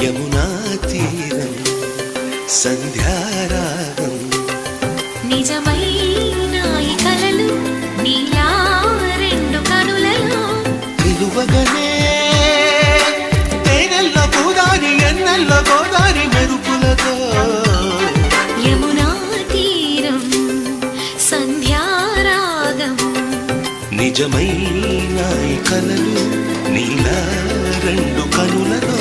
యమునా తీరం సంధ్యారాగం నిజమైన ఈ కలలు నీలా రెండు కనులలో నిలువగనే తేనెల్లో గోదారి ఎన్నెల్లో గోదారి మెరుపులతో యమునా తీరం సంధ్యారాగం నిజమైన ఈ కలలు నీలా రెండు కనులలో